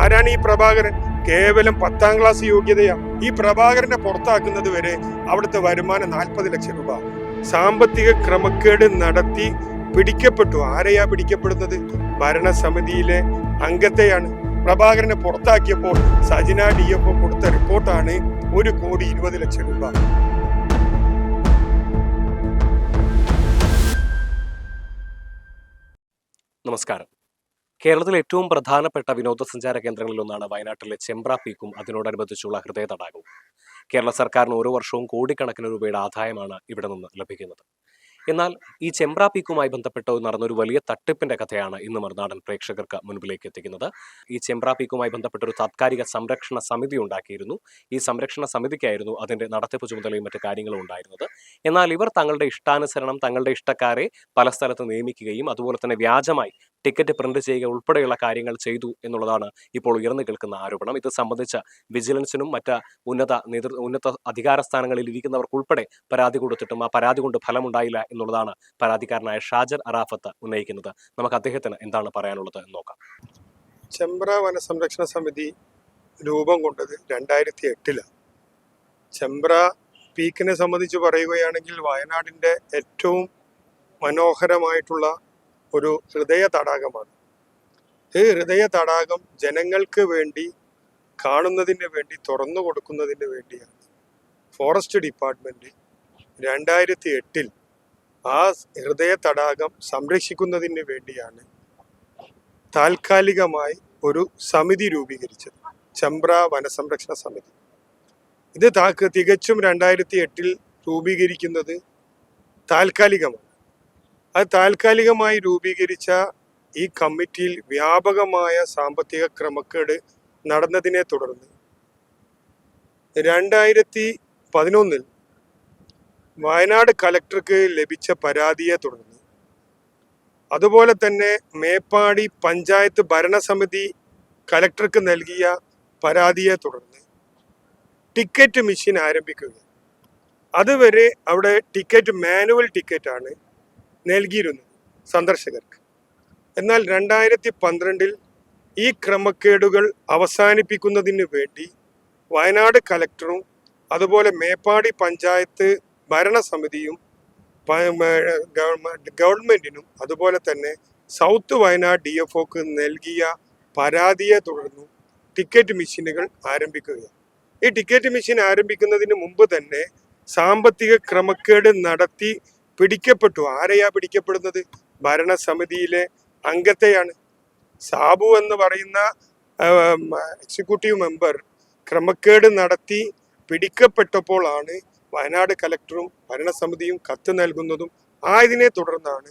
ആരാണ് ഈ പ്രഭാകരൻ? കേവലം 10ാം ക്ലാസ് യോഗ്യതയാ. ഈ പ്രഭാകരനെ പുറത്താക്കുന്നത് വരെ അവിടുത്തെ വരുമാനം 40 ലക്ഷം രൂപ. സാമ്പത്തിക ക്രമക്കേട് നടത്തി പിടിക്കപ്പെട്ടു. ആരെയാ പിടിക്കപ്പെടുന്നത്? ഭരണസമിതിയിലെ അംഗത്തെയാണ്. പ്രഭാകരനെ പുറത്താക്കിയപ്പോൾ സജിന DFO കൊടുത്ത റിപ്പോർട്ടാണ് 1,20,00,000 രൂപ. നമസ്കാരം. കേരളത്തിലെ ഏറ്റവും പ്രധാനപ്പെട്ട വിനോദസഞ്ചാര കേന്ദ്രങ്ങളിലൊന്നാണ് വയനാട്ടിലെ ചെമ്പ്ര പീക്കും അതിനോടനുബന്ധിച്ചുള്ള ഹൃദയ തടാകവും. കേരള സർക്കാരിന് ഓരോ വർഷവും കോടിക്കണക്കിന് രൂപയുടെ ആദായമാണ് ഇവിടെ നിന്ന് ലഭിക്കുന്നത്. എന്നാൽ ഈ ചെമ്പ്ര പീക്കുമായി ബന്ധപ്പെട്ട് നടന്നൊരു വലിയ തട്ടിപ്പിന്റെ കഥയാണ് ഇന്ന് മറുനാടൻ പ്രേക്ഷകർക്ക് മുൻപിലേക്ക് എത്തിക്കുന്നത്. ഈ ചെമ്പ്ര പീക്കുമായി ബന്ധപ്പെട്ട ഒരു താത്കാലിക സംരക്ഷണ സമിതി ഉണ്ടാക്കിയിരുന്നു. ഈ സംരക്ഷണ സമിതിക്കായിരുന്നു അതിന്റെ നടത്തിപ്പ് ചുമതലയും മറ്റു കാര്യങ്ങളും ഉണ്ടായിരുന്നത്. എന്നാൽ ഇവർ തങ്ങളുടെ ഇഷ്ടാനുസരണം തങ്ങളുടെ ഇഷ്ടക്കാരെ പല സ്ഥലത്ത് നിയമിക്കുകയും അതുപോലെ തന്നെ വ്യാജമായി ടിക്കറ്റ് പ്രിന്റ് ചെയ്യുക ഉൾപ്പെടെയുള്ള കാര്യങ്ങൾ ചെയ്തു എന്നുള്ളതാണ് ഇപ്പോൾ ഉയർന്നു കേൾക്കുന്ന ആരോപണം. ഇത് സംബന്ധിച്ച വിജിലൻസിനും മറ്റ് ഉന്നത അധികാര സ്ഥാനങ്ങളിൽ ഇരിക്കുന്നവർക്കുൾപ്പെടെ പരാതി കൊടുത്തിട്ടും ആ പരാതി കൊണ്ട് ഫലമുണ്ടായില്ല എന്നുള്ളതാണ് പരാതിക്കാരനായ ഷാജർ അറാഫത്ത് ഉന്നയിക്കുന്നത്. നമുക്ക് അദ്ദേഹത്തിന് എന്താണ് പറയാനുള്ളത് എന്ന് നോക്കാം. ചെമ്പ്ര വനസംരക്ഷണ സമിതി രൂപം കൊണ്ടത് 2008-ലാണ്. ചെമ്പ്ര പീക്കിനെ സംബന്ധിച്ച് പറയുകയാണെങ്കിൽ വയനാടിൻ്റെ ഏറ്റവും മനോഹരമായിട്ടുള്ള ഒരു ഹൃദയ തടാകമാണ്. ഈ ഹൃദയ തടാകം ജനങ്ങൾക്ക് വേണ്ടി കാണുന്നതിന് വേണ്ടി തുറന്നു കൊടുക്കുന്നതിന് വേണ്ടിയാണ് ഫോറസ്റ്റ് ഡിപ്പാർട്ട്മെന്റ് 2008-ൽ ആ ഹൃദയ തടാകം സംരക്ഷിക്കുന്നതിന് വേണ്ടിയാണ് താൽക്കാലികമായി ഒരു സമിതി രൂപീകരിച്ചത്, ചെമ്പ്ര വനസംരക്ഷണ സമിതി. ഇത് തികച്ചും 2008-ൽ രൂപീകരിക്കുന്നത് താൽക്കാലികമാണ്. അത് താൽക്കാലികമായി രൂപീകരിച്ച ഈ കമ്മിറ്റിയിൽ വ്യാപകമായ സാമ്പത്തിക ക്രമക്കേട് നടന്നതിനെ തുടർന്ന് 2011-ൽ വയനാട് കലക്ടർക്ക് ലഭിച്ച പരാതിയെ തുടർന്ന്, അതുപോലെ തന്നെ മേപ്പാടി പഞ്ചായത്ത് ഭരണസമിതി കലക്ടർക്ക് നൽകിയ പരാതിയെ തുടർന്ന് ടിക്കറ്റ് മെഷീൻ ആരംഭിക്കുക. അതുവരെ അവിടെ മാനുവൽ ടിക്കറ്റാണ് നൽകിയിരുന്നത് സന്ദർശകർക്ക്. എന്നാൽ 2012-ൽ ഈ ക്രമക്കേടുകൾ അവസാനിപ്പിക്കുന്നതിന് വേണ്ടി വയനാട് കലക്ടറും അതുപോലെ മേപ്പാടി പഞ്ചായത്ത് ഭരണസമിതിയും ഗവൺമെന്റിനും അതുപോലെ തന്നെ സൗത്ത് വയനാട് DFOക്ക് നൽകിയ പരാതിയെ തുടർന്ന് ടിക്കറ്റ് മെഷീനുകൾ ആരംഭിക്കുകയാണ്. ഈ ടിക്കറ്റ് മെഷീൻ ആരംഭിക്കുന്നതിന് മുമ്പ് തന്നെ സാമ്പത്തിക ക്രമക്കേട് നടത്തി പിടിക്കപ്പെട്ടു. ആരെയാ പിടിക്കപ്പെടുന്നത്? ഭരണസമിതിയിലെ അംഗത്തെയാണ്. സാബു എന്ന് പറയുന്ന എക്സിക്യൂട്ടീവ് മെമ്പർ ക്രമക്കേട് നടത്തി പിടിക്കപ്പെട്ടപ്പോഴാണ് വയനാട് കലക്ടറും ഭരണസമിതിയും കത്ത് നൽകുന്നതും. ഇതിനെ തുടർന്നാണ്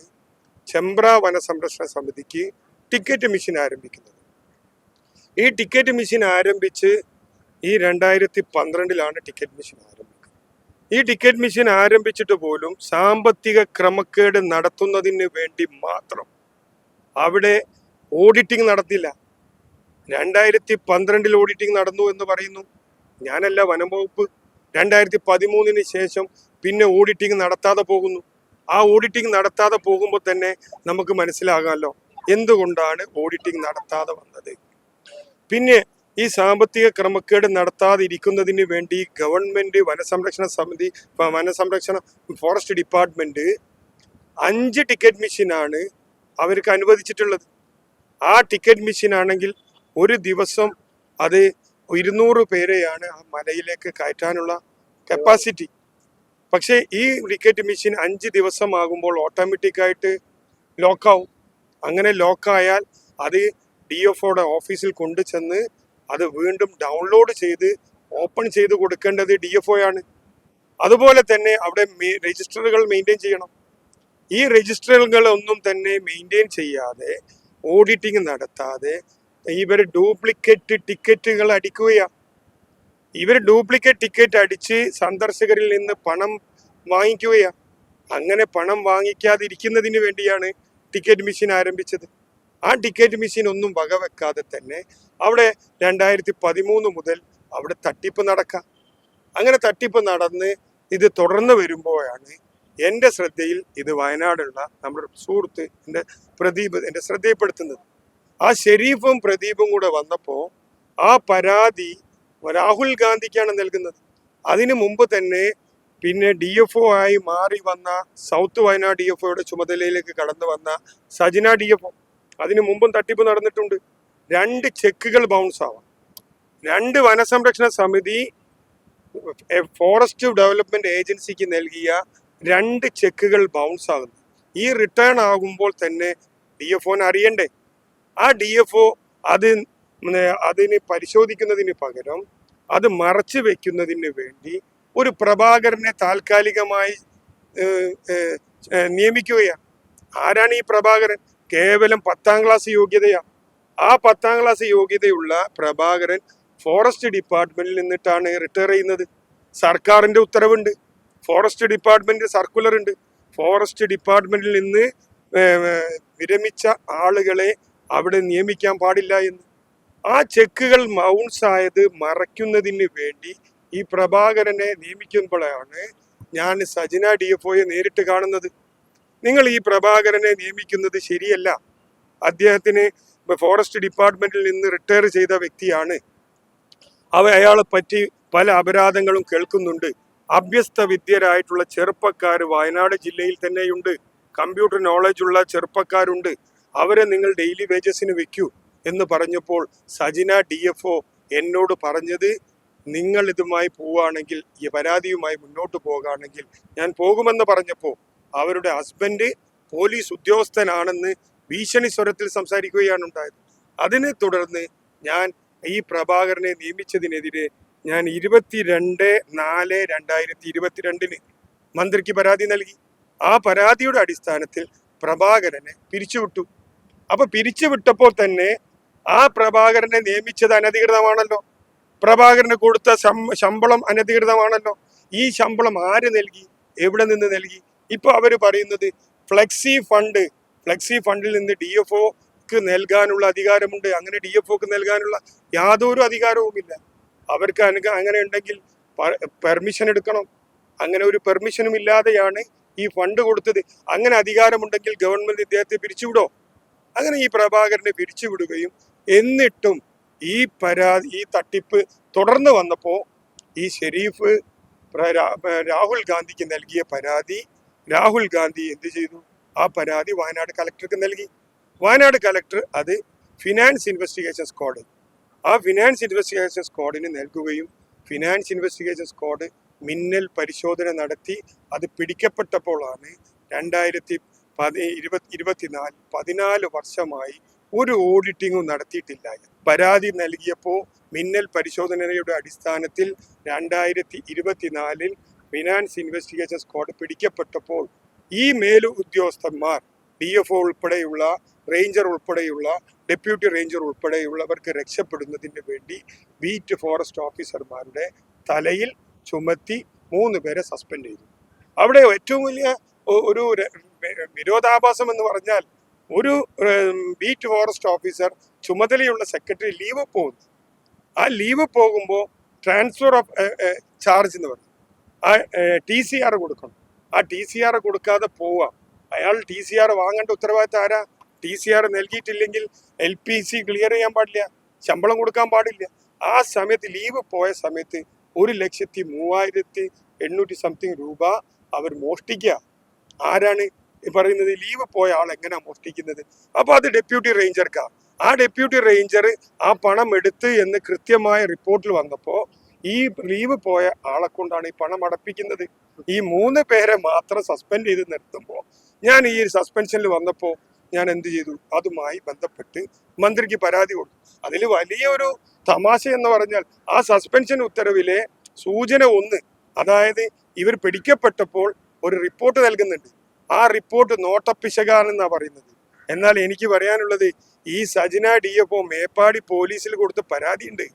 ചെമ്പ്ര വനസംരക്ഷണ സമിതിക്ക് ടിക്കറ്റ് മെഷീൻ ആരംഭിക്കുന്നത്. ഈ ടിക്കറ്റ് മെഷീൻ ആരംഭിച്ച് ഈ 2012-ലാണ് ടിക്കറ്റ് മെഷീൻ ആരംഭിക്കുന്നത്. ഈ ടിക്കറ്റ് മെഷീൻ ആരംഭിച്ചിട്ട് പോലും സാമ്പത്തിക ക്രമക്കേട് നടത്തുന്നതിന് വേണ്ടി മാത്രം അവിടെ ഓഡിറ്റിംഗ് നടത്തില്ല. 2012-ൽ ഓഡിറ്റിംഗ് നടന്നു എന്ന് പറയുന്നു. ഞാനല്ല, വനം വകുപ്പ് 2013-ന് ശേഷം പിന്നെ ഓഡിറ്റിംഗ് നടത്താതെ പോകുന്നു. ആ ഓഡിറ്റിംഗ് നടത്താതെ പോകുമ്പോൾ തന്നെ നമുക്ക് മനസ്സിലാകാമല്ലോ എന്തുകൊണ്ടാണ് ഓഡിറ്റിംഗ് നടത്താതെ വന്നത്. പിന്നെ ഈ സാമ്പത്തിക ക്രമക്കേട് നടത്താതിരിക്കുന്നതിന് വേണ്ടി ഗവൺമെന്റ് ഫോറസ്റ്റ് ഡിപ്പാർട്ട്മെന്റ് 5 ടിക്കറ്റ് മെഷീനാണ് അവർക്ക് അനുവദിച്ചിട്ടുള്ളത്. ആ ടിക്കറ്റ് മെഷീൻ ആണെങ്കിൽ ഒരു ദിവസം അത് 200 പേരെയാണ് ആ മലയിലേക്ക് കയറ്റാനുള്ള കപ്പാസിറ്റി. പക്ഷേ ഈ ടിക്കറ്റ് മെഷീൻ 5 ദിവസമാകുമ്പോൾ ഓട്ടോമാറ്റിക്കായിട്ട് ലോക്കാവും. അങ്ങനെ ലോക്കായാൽ അത് DFOയുടെ ഓഫീസിൽ കൊണ്ടുചെന്ന് അത് വീണ്ടും ഡൗൺലോഡ് ചെയ്ത് ഓപ്പൺ ചെയ്ത് കൊടുക്കേണ്ടത് DFO ആണ്. അതുപോലെ തന്നെ അവിടെ രജിസ്റ്ററുകൾ മെയിൻറ്റെയിൻ ചെയ്യണം. ഈ രജിസ്റ്ററുകളൊന്നും തന്നെ മെയിൻറ്റെയിൻ ചെയ്യാതെ ഓഡിറ്റിംഗ് നടത്താതെ ഇവർ ഡ്യൂപ്ലിക്കേറ്റ് ടിക്കറ്റുകൾ അടിക്കുകയാണ്. ഇവർ ഡ്യൂപ്ലിക്കേറ്റ് ടിക്കറ്റ് അടിച്ച് സന്ദർശകരിൽ നിന്ന് പണം വാങ്ങിക്കുകയാണ്. അങ്ങനെ പണം വാങ്ങിക്കാതിരിക്കുന്നതിന് വേണ്ടിയാണ് ടിക്കറ്റ് മെഷീൻ ആരംഭിച്ചത്. ആ ടിക്കറ്റ് മെഷീൻ ഒന്നും വകവെക്കാതെ തന്നെ അവിടെ 2013 മുതൽ അവിടെ തട്ടിപ്പ് നടക്കാം. അങ്ങനെ തട്ടിപ്പ് നടന്ന് ഇത് തുടർന്ന് വരുമ്പോഴാണ് എൻ്റെ ശ്രദ്ധയിൽ ഇത് വയനാടുള്ള നമ്മുടെ സുഹൃത്ത് പ്രദീപ് എൻ്റെ ശ്രദ്ധയിൽപ്പെടുത്തുന്നത്. ആ ഷെരീഫും പ്രദീപും കൂടെ വന്നപ്പോൾ ആ പരാതി രാഹുൽ ഗാന്ധിക്കാണ് നൽകുന്നത്. അതിനു മുമ്പ് തന്നെ പിന്നെ DFO ആയി മാറി വന്ന സൗത്ത് വയനാട് DFOയുടെ ചുമതലയിലേക്ക് കടന്നു വന്ന സജിന DFO, അതിനു മുമ്പും തട്ടിപ്പ് നടന്നിട്ടുണ്ട്. 2 ചെക്കുകൾ ബൗൺസ് ആവാം. 2 വനസംരക്ഷണ സമിതി ഫോറസ്റ്റ് ഡെവലപ്മെന്റ് ഏജൻസിക്ക് നൽകിയ 2 ചെക്കുകൾ ബൗൺസ് ആകുന്നു. ഈ റിട്ടേൺ ആകുമ്പോൾ തന്നെ DFOന് അറിയണ്ടേ? ആ DFO അതിന് പരിശോധിക്കുന്നതിന് പകരം അത് മറച്ചു വെക്കുന്നതിന് വേണ്ടി ഒരു പ്രഭാകരനെ താൽക്കാലികമായി നിയമിക്കുകയാണ്. ആരാണ് ഈ പ്രഭാകരൻ? കേവലം 10ാം ക്ലാസ് യോഗ്യതയാണ്. ആ 10ാം ക്ലാസ് യോഗ്യതയുള്ള പ്രഭാകരൻ ഫോറസ്റ്റ് ഡിപ്പാർട്ട്മെന്റിൽ നിന്നിട്ടാണ് റിട്ടയർ ചെയ്യുന്നത്. സർക്കാരിന്റെ ഉത്തരവുണ്ട്, ഫോറസ്റ്റ് ഡിപ്പാർട്ട്മെന്റ് സർക്കുലർ ഉണ്ട്. ഫോറസ്റ്റ് ഡിപ്പാർട്ട്മെന്റിൽ നിന്ന് വിരമിച്ച ആളുകളെ അവിടെ നിയമിക്കാൻ പാടില്ല എന്ന്. ആ ചെക്കുകൾ ബൗൺസ് ആയത് മറയ്ക്കുന്നതിന് വേണ്ടി ഈ പ്രഭാകരനെ നിയമിക്കുമ്പോഴാണ് ഞാൻ സജിന DFOയെ നേരിട്ട് കാണുന്നത്. നിങ്ങൾ ഈ പ്രഭാകരനെ നിയമിക്കുന്നത് ശരിയല്ല. അദ്ദേഹത്തിന് ഫോറസ്റ്റ് ഡിപ്പാർട്ട്മെന്റിൽ നിന്ന് റിട്ടയർ ചെയ്ത വ്യക്തിയാണ്. അയാളെ പറ്റി പല അപരാധങ്ങളും കേൾക്കുന്നുണ്ട്. അഭ്യസ്ത വിദ്യരായിട്ടുള്ള ചെറുപ്പക്കാർ വയനാട് ജില്ലയിൽ തന്നെയുണ്ട്. കമ്പ്യൂട്ടർ നോളജ് ഉള്ള ചെറുപ്പക്കാരുണ്ട്. അവരെ നിങ്ങൾ ഡെയിലി വേജസിന് വെക്കൂ എന്ന് പറഞ്ഞപ്പോൾ സജിന DFO എന്നോട് പറഞ്ഞത്, നിങ്ങൾ ഇതുമായി പോവുകയാണെങ്കിൽ, ഈ പരാതിയുമായി മുന്നോട്ട് പോകുകയാണെങ്കിൽ ഞാൻ പോകുമെന്ന് പറഞ്ഞപ്പോൾ അവരുടെ ഹസ്ബൻഡ് പോലീസ് ഉദ്യോഗസ്ഥനാണെന്ന് ഭീഷണി സ്വരത്തിൽ സംസാരിക്കുകയാണ് ഉണ്ടായത്. അതിനെ തുടർന്ന് ഞാൻ ഈ പ്രഭാകരനെ നിയമിച്ചതിനെതിരെ ഞാൻ 22/4/2022 മന്ത്രിക്ക് പരാതി നൽകി. ആ പരാതിയുടെ അടിസ്ഥാനത്തിൽ പ്രഭാകരനെ പിരിച്ചുവിട്ടു. അപ്പൊ പിരിച്ചുവിട്ടപ്പോൾ തന്നെ ആ പ്രഭാകരനെ നിയമിച്ചത് അനധികൃതമാണല്ലോ. പ്രഭാകരന് കൊടുത്ത ശമ്പളം അനധികൃതമാണല്ലോ. ഈ ശമ്പളം ആര് നൽകി? എവിടെ നിന്ന് നൽകി? ഇപ്പൊ അവര് പറയുന്നത് ഫ്ലെക്സി ഫണ്ടിൽ നിന്ന് DFOക്ക് നൽകാനുള്ള അധികാരമുണ്ട്. അങ്ങനെ DFOക്ക് നൽകാനുള്ള യാതൊരു അധികാരവുമില്ല. അവർക്ക് അങ്ങനെ ഉണ്ടെങ്കിൽ പെർമിഷൻ എടുക്കണം. അങ്ങനെ ഒരു പെർമിഷനും ഇല്ലാതെയാണ് ഈ ഫണ്ട് കൊടുത്തത്. അങ്ങനെ അധികാരമുണ്ടെങ്കിൽ ഗവൺമെന്റ് ഇദ്ദേഹത്തെ പിരിച്ചുവിടോ? അങ്ങനെ ഈ പ്രഭാകരനെ പിരിച്ചുവിടുകയും എന്നിട്ടും ഈ തട്ടിപ്പ് തുടർന്ന് വന്നപ്പോൾ ഈ ഷെരീഫ് രാഹുൽ ഗാന്ധിക്ക് നൽകിയ പരാതി രാഹുൽ ഗാന്ധി എന്ത് ചെയ്തു? ആ പരാതി വയനാട് കലക്ടർക്ക് നൽകി. വയനാട് കലക്ടർ അത് ഫിനാൻസ് ഇൻവെസ്റ്റിഗേഷൻ സ്ക്വാഡ്, ആ ഫിനാൻസ് ഇൻവെസ്റ്റിഗേഷൻ സ്ക്വാഡിന് നൽകുകയും ഫിനാൻസ് ഇൻവെസ്റ്റിഗേഷൻ സ്ക്വാഡ് മിന്നൽ പരിശോധന നടത്തി അത് പിടിക്കപ്പെട്ടപ്പോഴാണ് 2024 14 വർഷമായി ഒരു ഓഡിറ്റിങ്ങും നടത്തിയിട്ടില്ല. പരാതി നൽകിയപ്പോൾ മിന്നൽ പരിശോധനയുടെ അടിസ്ഥാനത്തിൽ 2024 ഫിനാൻസ് ഇൻവെസ്റ്റിഗേഷൻ സ്ക്വാഡ് പിടിക്കപ്പെട്ടപ്പോൾ ഈ മേലു ഉദ്യോഗസ്ഥന്മാർ DFO ഉൾപ്പെടെയുള്ള റേഞ്ചർ ഉൾപ്പെടെയുള്ള ഡെപ്യൂട്ടി റേഞ്ചർ ഉൾപ്പെടെയുള്ളവർക്ക് രക്ഷപ്പെടുന്നതിന് വേണ്ടി ബീറ്റ് ഫോറസ്റ്റ് ഓഫീസർമാരുടെ തലയിൽ ചുമത്തി 3 പേരെ സസ്പെൻഡ് ചെയ്തു. അവിടെ ഏറ്റവും വലിയ ഒരു വിരോധാഭാസം എന്ന് പറഞ്ഞാൽ ഒരു ബീറ്റ് ഫോറസ്റ്റ് ഓഫീസർ ചുമതലയുള്ള സെക്രട്ടറി ലീവ് പോകുന്നു. ആ ലീവ് പോകുമ്പോൾ ട്രാൻസ്ഫർ ഓഫ് ചാർജ് എന്ന് പറയും, ആ TCR കൊടുക്കണം. ആ TCR കൊടുക്കാതെ പോവാം. അയാൾ TCR വാങ്ങേണ്ട ഉത്തരവാദിത്തം ആരാ? TCR നൽകിയിട്ടില്ലെങ്കിൽ LPC ക്ലിയർ ചെയ്യാൻ പാടില്ല, ശമ്പളം കൊടുക്കാൻ പാടില്ല. ആ സമയത്ത് ലീവ് പോയ സമയത്ത് 1,03,800 സംതിങ് രൂപ അവർ മോഷ്ടിക്കുക. ആരാണ് പറയുന്നത്? ലീവ് പോയ ആൾ എങ്ങനെയാ മോഷ്ടിക്കുന്നത്? അപ്പൊ അത് ഡെപ്യൂട്ടി റേഞ്ചർക്കാ. ആ ഡെപ്യൂട്ടി റേഞ്ചർ ആ പണം എടുത്ത് എന്ന് കൃത്യമായ റിപ്പോർട്ടിൽ വന്നപ്പോ ഈ ലീവ് പോയ ആളെ കൊണ്ടാണ് ഈ പണം അടപ്പിക്കുന്നത്. ഈ 3 പേരെ മാത്രം സസ്പെൻഡ് ചെയ്ത് നിർത്തുമ്പോൾ ഞാൻ ഈ സസ്പെൻഷനിൽ വന്നപ്പോൾ ഞാൻ എന്ത് ചെയ്തു? അതുമായി ബന്ധപ്പെട്ട് മന്ത്രിക്ക് പരാതി കൊടുത്തു. അതിൽ വലിയൊരു തമാശ എന്ന് പറഞ്ഞാൽ ആ സസ്പെൻഷൻ ഉത്തരവിലെ സൂചന 1, അതായത് ഇവർ പിടിക്കപ്പെട്ടപ്പോൾ ഒരു റിപ്പോർട്ട് നൽകുന്നുണ്ട്. ആ റിപ്പോർട്ട് നോട്ടപ്പിശകാണെന്നാണ് പറയുന്നത്. എന്നാൽ എനിക്ക് പറയാനുള്ളത്, ഈ സജിന DFO മേപ്പാടി പോലീസിൽ കൊടുത്ത പരാതിയുണ്ട്.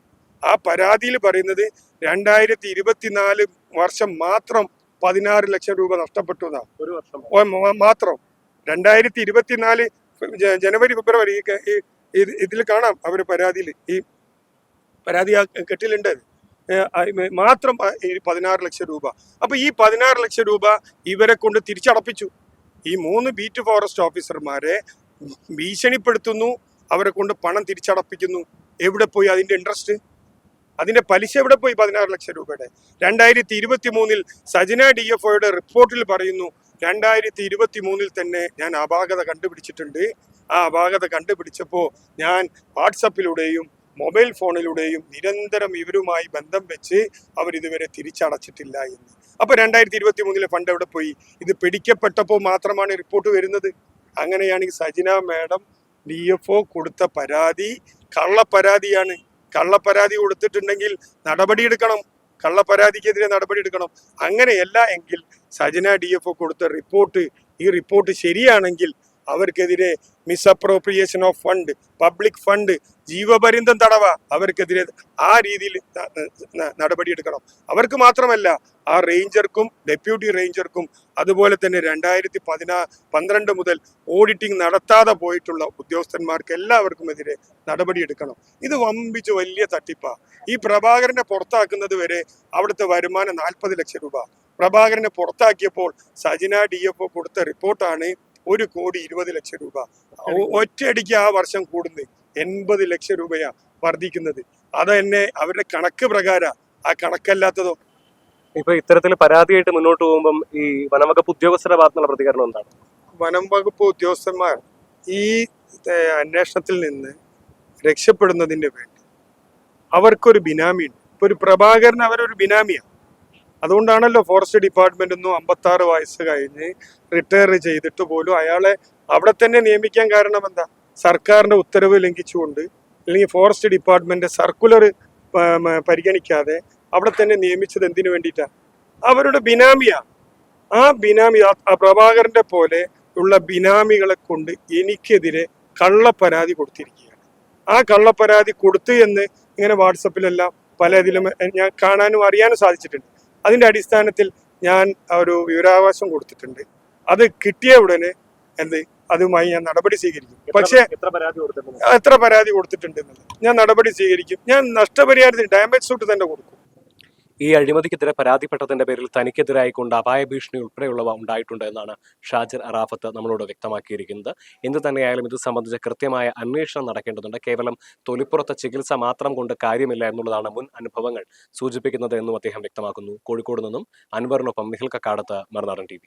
ആ പരാതിയിൽ പറയുന്നത് 2024 വർഷം മാത്രം 16 ലക്ഷം രൂപ നഷ്ടപ്പെട്ടു എന്നാണ്. ഒരു വർഷം മാത്രം. 2024 ജനുവരി ഫെബ്രുവരി ഇതിൽ കാണാം അവർ പരാതിയിൽ, ഈ പരാതി കെട്ടിലുണ്ട് മാത്രം 16 ലക്ഷം രൂപ. അപ്പൊ ഈ 16 ലക്ഷം രൂപ ഇവരെ കൊണ്ട് തിരിച്ചടപ്പിച്ചു. ഈ 3 ബീറ്റ് ഫോറസ്റ്റ് ഓഫീസർമാരെ ഭീഷണിപ്പെടുത്തുന്നു, അവരെ കൊണ്ട് പണം തിരിച്ചടപ്പിക്കുന്നു. എവിടെ പോയി അതിന്റെ ഇൻട്രസ്റ്റ്? അതിന്റെ പലിശ എവിടെ പോയി? 16 ലക്ഷം രൂപയുടെ. 2023 സജന DFOയുടെ റിപ്പോർട്ടിൽ പറയുന്നു, 2023 തന്നെ ഞാൻ അപാകത കണ്ടുപിടിച്ചിട്ടുണ്ട്. ആ അപാകത കണ്ടുപിടിച്ചപ്പോൾ ഞാൻ വാട്സപ്പിലൂടെയും മൊബൈൽ ഫോണിലൂടെയും നിരന്തരം ഇവരുമായി ബന്ധം വെച്ച് അവരിതുവരെ തിരിച്ചടച്ചിട്ടില്ല എന്ന്. അപ്പൊ 2023 ഫണ്ട് എവിടെ പോയി? ഇത് പിടിക്കപ്പെട്ടപ്പോൾ മാത്രമാണ് റിപ്പോർട്ട് വരുന്നത്. അങ്ങനെയാണെങ്കിൽ സജിന മാഡം DFO കൊടുത്ത പരാതി കള്ളപ്പരാതിയാണ്. കള്ളപ്പരാതി കൊടുത്തിട്ടുണ്ടെങ്കിൽ നടപടിയെടുക്കണം. കള്ളപ്പരാതിക്കെതിരെ നടപടിയെടുക്കണം. അങ്ങനെയല്ല എങ്കിൽ സജന DFO കൊടുത്ത റിപ്പോർട്ട്, ഈ റിപ്പോർട്ട് ശരിയാണെങ്കിൽ അവർക്കെതിരെ misappropriation of fund, public fund, ജീവപര്യന്തം തടവ അവർക്കെതിരെ ആ രീതിയിൽ നടപടിയെടുക്കണം. അവർക്ക് മാത്രമല്ല, ആ റേഞ്ചർക്കും ഡെപ്യൂട്ടി റേഞ്ചർക്കും അതുപോലെ തന്നെ 2012 മുതൽ ഓഡിറ്റിംഗ് നടത്താതെ പോയിട്ടുള്ള ഉദ്യോഗസ്ഥന്മാർക്ക് എല്ലാവർക്കും എതിരെ നടപടിയെടുക്കണം. ഇത് വമ്പിച്ച് വലിയ തട്ടിപ്പാ. ഈ പ്രഭാകരനെ പുറത്താക്കുന്നത് വരെ അവിടുത്തെ വരുമാനം 40 ലക്ഷം രൂപ. പ്രഭാകരനെ പുറത്താക്കിയപ്പോൾ സജന DFO കൊടുത്ത റിപ്പോർട്ടാണ് 1,20 ലക്ഷം രൂപ. ഒറ്റയടിക്ക് ആ വർഷം കൂടുന്നത് 80 ലക്ഷം രൂപയാ വർദ്ധിക്കുന്നത്. അത് തന്നെ അവരുടെ കണക്ക് പ്രകാരം. ആ കണക്കല്ലാത്തതോ? ഇപ്പൊ ഇത്തരത്തിൽ പരാതിയായിട്ട് മുന്നോട്ട് പോകുമ്പം ഈ വനംവകുപ്പ് ഉദ്യോഗസ്ഥരുടെ ഭാഗത്തുള്ള പ്രതികരണം എന്താണ്? വനം വകുപ്പ് ഉദ്യോഗസ്ഥന്മാർ ഈ അന്വേഷണത്തിൽ നിന്ന് രക്ഷപ്പെടുന്നതിന് വേണ്ടി അവർക്കൊരു ബിനാമിയുണ്ട്. ഇപ്പൊ ഒരു പ്രഭാകരൻ അവരൊരു ബിനാമിയാണ്. അതുകൊണ്ടാണല്ലോ ഫോറസ്റ്റ് ഡിപ്പാർട്ട്മെന്റ് ഒന്നും 56 വയസ്സ് കഴിഞ്ഞ് റിട്ടയർ ചെയ്തിട്ട് പോലും അയാളെ അവിടെ തന്നെ നിയമിക്കാൻ കാരണം എന്താ? സർക്കാരിന്റെ ഉത്തരവ് ലംഘിച്ചുകൊണ്ട്, അല്ലെങ്കിൽ ഫോറസ്റ്റ് ഡിപ്പാർട്ട്മെന്റ് സർക്കുലർ പരിഗണിക്കാതെ അവിടെ തന്നെ നിയമിച്ചത് എന്തിനു വേണ്ടിയിട്ടാ? അവരുടെ ബിനാമിയാ. ആ ബിനാമി, ആ പ്രഭാകരന്റെ പോലെ ഉള്ള ബിനാമികളെ കൊണ്ട് എനിക്കെതിരെ കള്ളപ്പരാതി കൊടുത്തിരിക്കുകയാണ്. ആ കള്ളപ്പരാതി കൊടുത്തു എന്ന് ഇങ്ങനെ വാട്സപ്പിലെല്ലാം പല ഇതിലും ഞാൻ കാണാനും അറിയാനും സാധിച്ചിട്ടുണ്ട്. അതിന്റെ അടിസ്ഥാനത്തിൽ ഞാൻ ഒരു വിവരാവകാശം കൊടുത്തിട്ടുണ്ട്. അത് കിട്ടിയ ഉടനെ അതുമായി ഞാൻ നടപടി സ്വീകരിക്കും. പക്ഷേ എത്ര പരാതി കൊടുത്തിട്ടുണ്ട് എന്നുള്ളത് ഞാൻ നടപടി സ്വീകരിക്കും. ഞാൻ നഷ്ടപരിഹാരത്തിന് ഡാമേജ് സൂട്ട് തന്നെ കൊടുക്കും. ഈ അഴിമതിക്കെതിരെ പരാതിപ്പെട്ടതിന്റെ പേരിൽ തനിക്കെതിരായിക്കൊണ്ട് അപായ ഭീഷണി ഉൾപ്പെടെയുള്ളവ ഉണ്ടായിട്ടുണ്ട് എന്നാണ് ഷാജിർ അറാഫത്ത് നമ്മളോട് വ്യക്തമാക്കിയിരിക്കുന്നത്. എന്ത് തന്നെയായാലും ഇത് സംബന്ധിച്ച് കൃത്യമായ അന്വേഷണം നടക്കേണ്ടതുണ്ട്. കേവലം തൊലിപ്പുറത്തെ ചികിത്സ മാത്രം കൊണ്ട് കാര്യമില്ല എന്നുള്ളതാണ് മുൻ അനുഭവങ്ങൾ സൂചിപ്പിക്കുന്നത് എന്നും അദ്ദേഹം വ്യക്തമാക്കുന്നു. കോഴിക്കോട് നിന്നും അൻവറിനൊപ്പം നിഖിൽ കക്കാടത്ത്, മറുനാടൻ TV.